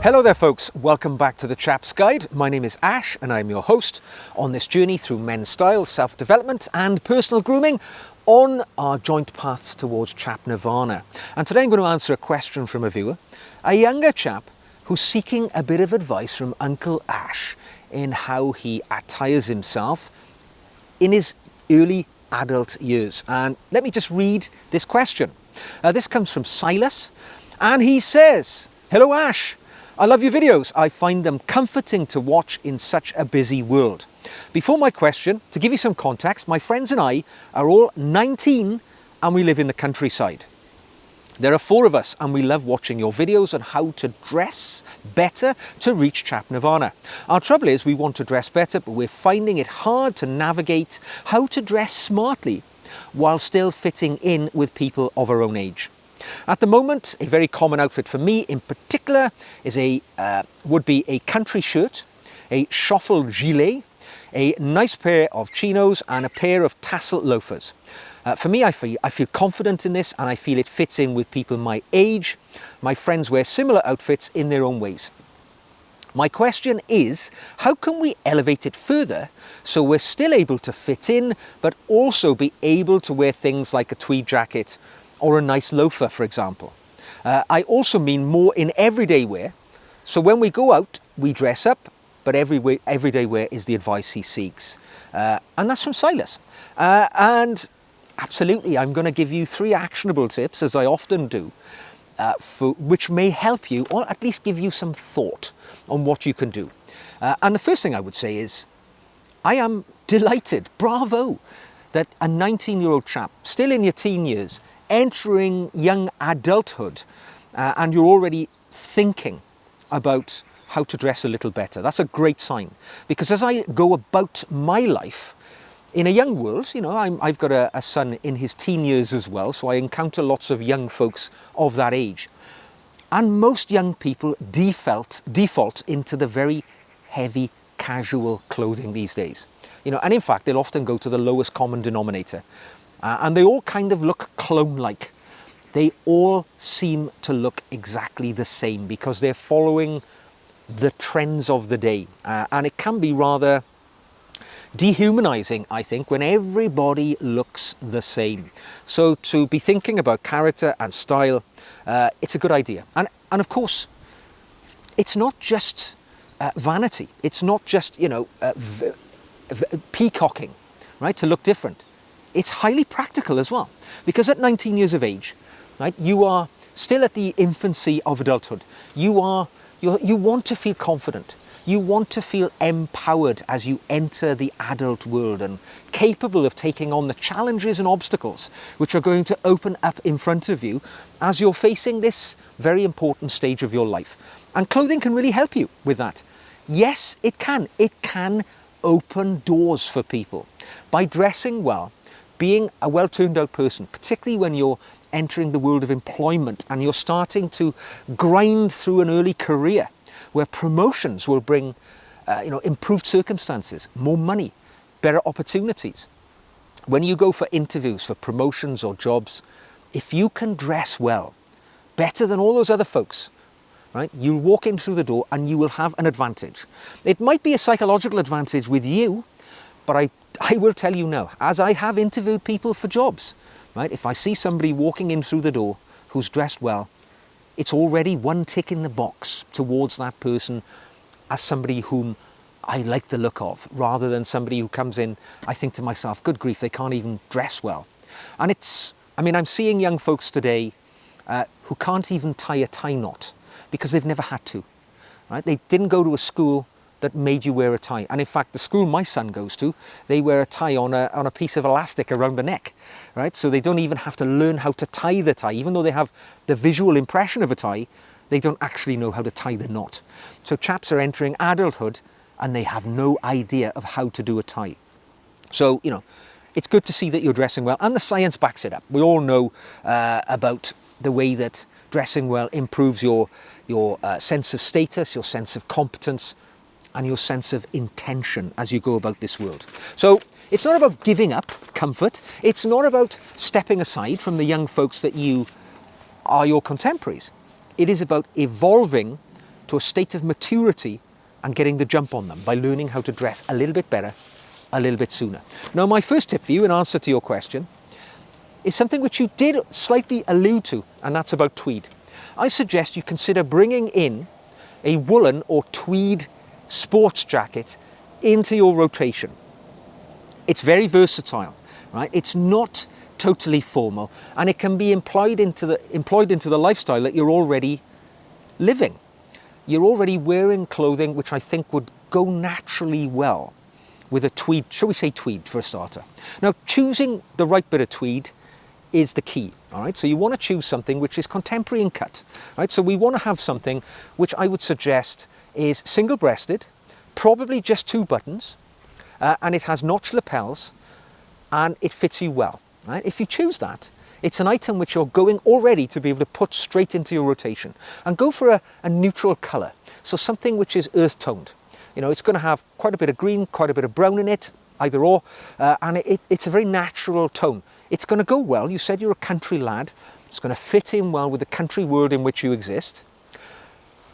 Hello there folks, welcome back to the Chaps Guide. My name is Ash and I'm your host on this journey through men's style, self-development and personal grooming on our joint paths towards Chap Nirvana. And today I'm going to answer a question from a viewer, a younger chap who's seeking a bit of advice from Uncle Ash in how he attires himself in his early adult years. And let me just read this question. This comes from Silas and he says, "Hello Ash. I love your videos. I find them comforting to watch in such a busy world. Before my question, to give you some context, my friends and I are all 19 and we live in the countryside. There are 4 of us and we love watching your videos on how to dress better to reach Chap Nirvana. Our trouble is we want to dress better, but we're finding it hard to navigate how to dress smartly while still fitting in with people of our own age. At the moment, a very common outfit for me in particular is would be a country shirt, a shuffle gilet, a nice pair of chinos and a pair of tassel loafers. For me, I feel confident in this and I feel it fits in with people my age. My friends wear similar outfits in their own ways. My question is, how can we elevate it further so we're still able to fit in, but also be able to wear things like a tweed jacket or a nice loafer, for example. I also mean more in everyday wear. So when we go out, we dress up, but everyday wear is the advice he seeks. And that's from Silas. And absolutely, I'm going to give you 3 actionable tips, as I often do, which may help you, or at least give you some thought on what you can do. And the first thing I would say is, I am delighted, bravo, that a 19-year-old chap, still in your teen years, entering young adulthood, and you're already thinking about how to dress a little better. That's a great sign, because as I go about my life in a young world, you know, I've got a son in his teen years as well, so I encounter lots of young folks of that age. And most young people default into the very heavy casual clothing these days. You know, and in fact, they'll often go to the lowest common denominator. And they all kind of look clone-like. They all seem to look exactly the same because they're following the trends of the day. And it can be rather dehumanizing, I think, when everybody looks the same. So to be thinking about character and style, it's a good idea. And of course, it's not just vanity. It's not just, you know, peacocking, right, to look different. It's highly practical as well, because at 19 years of age, right, you are still at the infancy of adulthood. You want to feel confident. You want to feel empowered as you enter the adult world and capable of taking on the challenges and obstacles which are going to open up in front of you as you're facing this very important stage of your life. And clothing can really help you with that. Yes, it can. It can open doors for people. By dressing well, being a well-turned-out person, particularly when you're entering the world of employment and you're starting to grind through an early career where promotions will bring improved circumstances, more money, better opportunities. When you go for interviews for promotions or jobs, if you can dress well, better than all those other folks, right, you'll walk in through the door and you will have an advantage. It might be a psychological advantage with you, but I will tell you now, as I have interviewed people for jobs, right, if I see somebody walking in through the door who's dressed well, it's already one tick in the box towards that person as somebody whom I like the look of, rather than somebody who comes in, I think to myself, good grief, they can't even dress well. And I'm seeing young folks today who can't even tie a tie knot because they've never had to, right? They didn't go to a school that made you wear a tie. And in fact, the school my son goes to, they wear a tie on a piece of elastic around the neck, right? So they don't even have to learn how to tie the tie. Even though they have the visual impression of a tie, they don't actually know how to tie the knot. So chaps are entering adulthood and they have no idea of how to do a tie. So, you know, it's good to see that you're dressing well, and the science backs it up. We all know about the way that dressing well improves your sense of status, your sense of competence, and your sense of intention as you go about this world. So it's not about giving up comfort. It's not about stepping aside from the young folks that you are your contemporaries. It is about evolving to a state of maturity and getting the jump on them by learning how to dress a little bit better, a little bit sooner. Now, my first tip for you in answer to your question is something which you did slightly allude to, and that's about tweed. I suggest you consider bringing in a woolen or tweed sports jacket into your rotation. It's very versatile, right? It's not totally formal, and it can be employed into the lifestyle that you're already living. You're already wearing clothing which I think would go naturally well with a tweed, shall we say tweed for a starter. Now, choosing the right bit of tweed is the key, all right? So you want to choose something which is contemporary in cut, right? So we want to have something which I would suggest is single-breasted, probably just 2 buttons, and it has notched lapels, and it fits you well, right? If you choose that, it's an item which you're going already to be able to put straight into your rotation, and go for a neutral colour. So something which is earth-toned. You know, it's going to have quite a bit of green, quite a bit of brown in it, either or, and it's a very natural tone. It's going to go well. You said you're a country lad. It's going to fit in well with the country world in which you exist,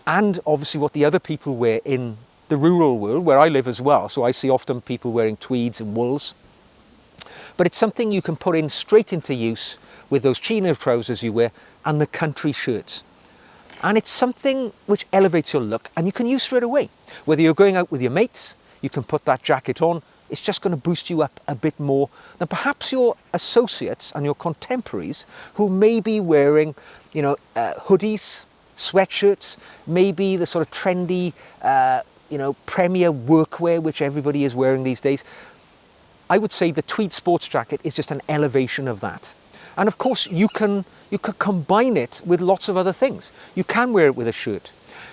and obviously what the other people wear in the rural world where I live as well. So I see often people wearing tweeds and wools, but it's something you can put in straight into use with those chino trousers you wear and the country shirts. And it's something which elevates your look, and you can use straight away. Whether you're going out with your mates, you can put that jacket on. It's just going to boost you up a bit more than perhaps your associates and your contemporaries who may be wearing, you know, hoodies, sweatshirts, maybe the sort of trendy, you know, premier workwear which everybody is wearing these days. I would say the tweed sports jacket is just an elevation of that. And of course, you can combine it with lots of other things. You can wear it with a shirt.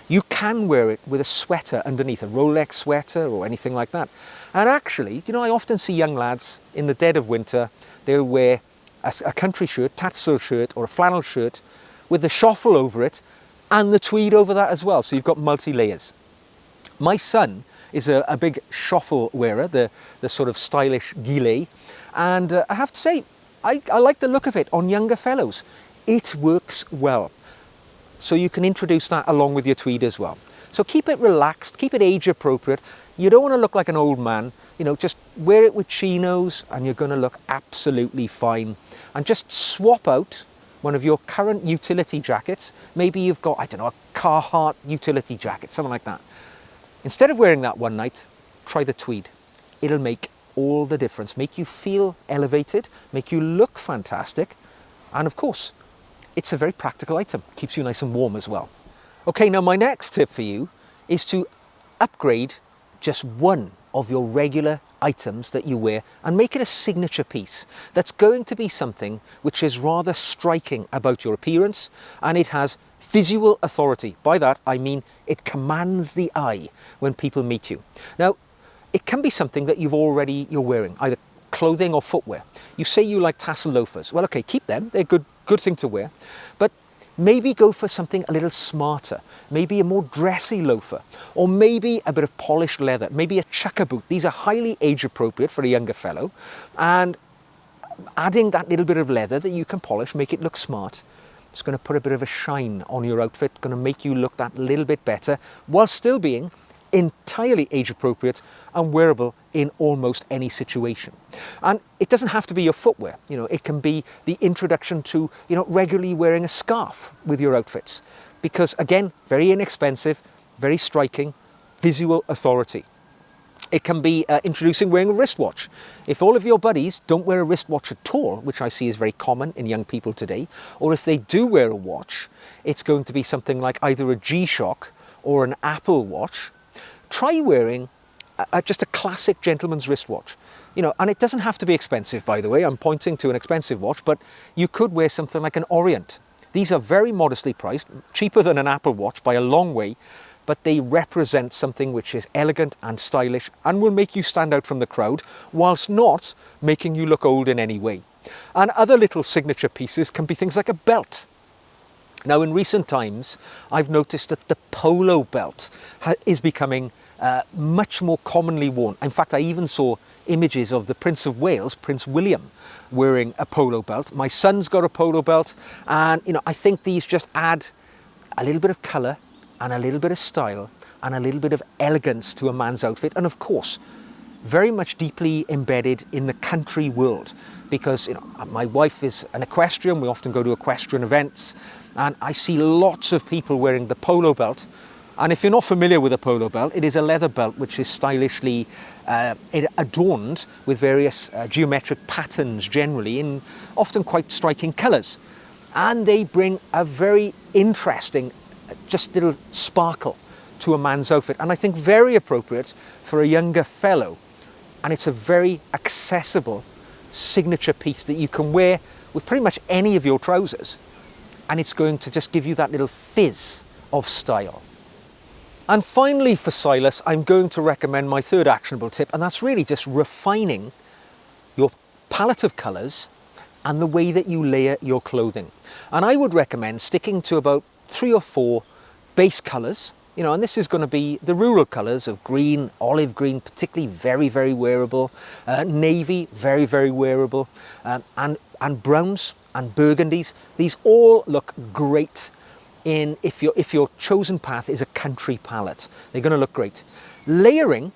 You can wear it with a sweater underneath, a Rolex sweater or anything like that. And actually, you know, I often see young lads in the dead of winter, they'll wear a country shirt, tassel shirt or a flannel shirt with the shuffle over it and the tweed over that as well. So you've got multi-layers. My son is a big shuffle wearer, the sort of stylish gilet. And I have to say, I like the look of it on younger fellows. It works well. So you can introduce that along with your tweed as well. So keep it relaxed, keep it age appropriate. You don't want to look like an old man, you know, just wear it with chinos and you're going to look absolutely fine. And just swap out one of your current utility jackets. Maybe you've got, I don't know, a Carhartt utility jacket, something like that. Instead of wearing that one night, try the tweed. It'll make all the difference, make you feel elevated, make you look fantastic, and of course, it's a very practical item, keeps you nice and warm as well. Okay, now my next tip for you is to upgrade just one of your regular items that you wear and make it a signature piece that's going to be something which is rather striking about your appearance, and it has visual authority. By that I mean it commands the eye when people meet you. Now, it can be something that you're wearing, either clothing or footwear. You say you like tassel loafers. Well, okay, keep them. They're good thing to wear. But maybe go for something a little smarter. Maybe a more dressy loafer. Or maybe a bit of polished leather. Maybe a chukka boot. These are highly age appropriate for a younger fellow. And adding that little bit of leather that you can polish, make it look smart. It's going to put a bit of a shine on your outfit. Going to make you look that little bit better while still being entirely age appropriate and wearable in almost any situation. And it doesn't have to be your footwear. You know, it can be the introduction to, you know, regularly wearing a scarf with your outfits, because again, very inexpensive, very striking, visual authority. It can be introducing wearing a wristwatch. If all of your buddies don't wear a wristwatch at all, which I see is very common in young people today, or if they do wear a watch, it's going to be something like either a G-Shock or an Apple Watch. Try wearing just a classic gentleman's wristwatch. You know, and it doesn't have to be expensive, by the way. I'm pointing to an expensive watch, but you could wear something like an Orient. These are very modestly priced, cheaper than an Apple Watch by a long way, but they represent something which is elegant and stylish and will make you stand out from the crowd, whilst not making you look old in any way. And other little signature pieces can be things like a belt. Now, in recent times, I've noticed that the polo belt is becoming much more commonly worn. In fact, I even saw images of the Prince of Wales, Prince William, wearing a polo belt. My son's got a polo belt, and you know, I think these just add a little bit of colour and a little bit of style and a little bit of elegance to a man's outfit, and of course very much deeply embedded in the country world, because my wife is an equestrian. We often go to equestrian events, and I see lots of people wearing the polo belt. And if you're not familiar with a polo belt, it is a leather belt which is stylishly adorned with various geometric patterns, generally in often quite striking colours. And they bring a very interesting, just little sparkle to a man's outfit, and I think very appropriate for a younger fellow. And it's a very accessible signature piece that you can wear with pretty much any of your trousers, and it's going to just give you that little fizz of style. And finally, for Silas, I'm going to recommend my third actionable tip, and that's really just refining your palette of colours and the way that you layer your clothing. And I would recommend sticking to about 3 or 4 base colours, and this is going to be the rural colours of green, olive green, particularly very, very wearable, navy, very, very wearable, and browns and burgundies. These all look great if your chosen path is a country palette. They're going to look great. Layering,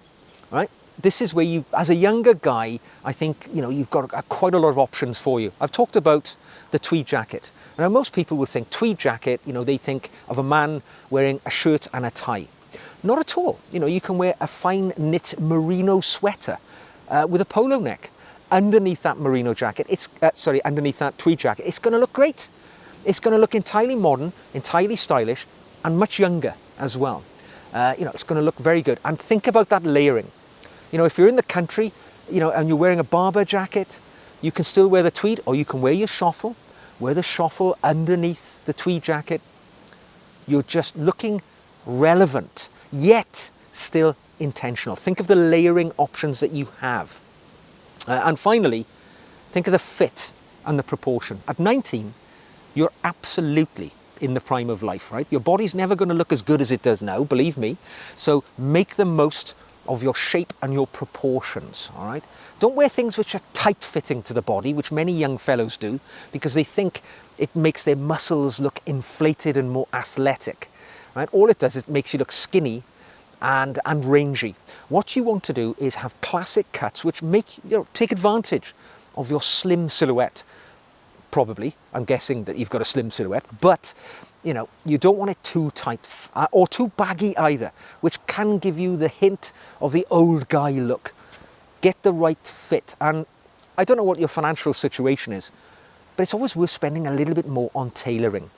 right? This is where you, as a younger guy, I think, you've got quite a lot of options for you. I've talked about the tweed jacket. Now, most people will think tweed jacket, they think of a man wearing a shirt and a tie. Not at all. You can wear a fine knit merino sweater with a polo neck underneath that merino jacket. Underneath that tweed jacket. It's going to look great. It's going to look entirely modern, entirely stylish, and much younger as well. It's going to look very good. And think about that layering. If you're in the country, and you're wearing a Barber jacket, you can still wear the tweed, or you can wear your shuffle. Wear the shuffle underneath the tweed jacket. You're just looking relevant, yet still intentional. Think of the layering options that you have. And finally, think of the fit and the proportion. At 19, you're absolutely in the prime of life, right? Your body's never going to look as good as it does now, believe me. So make the most of your shape and your proportions, all right? Don't wear things which are tight-fitting to the body, which many young fellows do, because they think it makes their muscles look inflated and more athletic, right? All it does is it makes you look skinny and rangy. What you want to do is have classic cuts which take advantage of your slim silhouette. Probably, I'm guessing that you've got a slim silhouette, but you don't want it too tight or too baggy either, which can give you the hint of the old guy look. Get the right fit. And I don't know what your financial situation is, but it's always worth spending a little bit more on tailoring.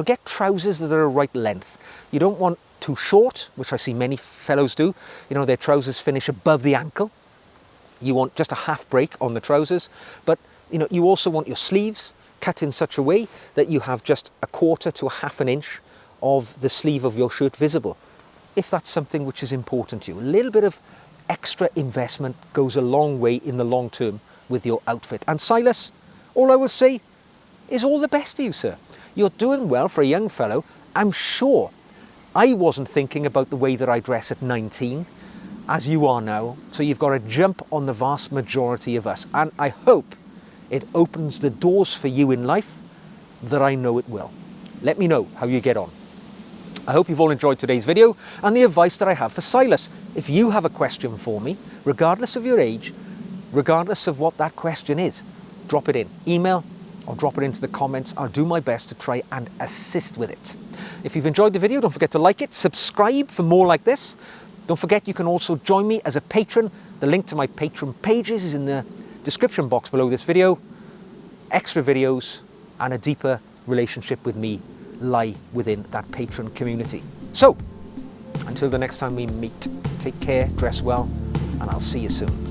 Get trousers that are the right length. You don't want too short, which I see many fellows do. Their trousers finish above the ankle. You want just a half break on the trousers, but you also want your sleeves cut in such a way that you have just 1/4 to 1/2 inch of the sleeve of your shirt visible, if that's something which is important to you. A little bit of extra investment goes a long way in the long term with your outfit. And Silas, all I will say is all the best to you, sir. You're doing well for a young fellow. I'm sure I wasn't thinking about the way that I dress at 19 as you are now, so you've got a jump on the vast majority of us, and I hope it opens the doors for you in life that I know it will. Let me know how you get on. I hope you've all enjoyed today's video and the advice that I have for Silas. If you have a question for me, regardless of your age, regardless of what that question is, drop it in. Email or drop it into the comments. I'll do my best to try and assist with it. If you've enjoyed the video, don't forget to like it, subscribe for more like this. Don't forget you can also join me as a patron. The link to my Patreon pages is in the description box below this video. Extra videos and a deeper relationship with me lie within that patron community. So, until the next time we meet, take care, dress well, and I'll see you soon.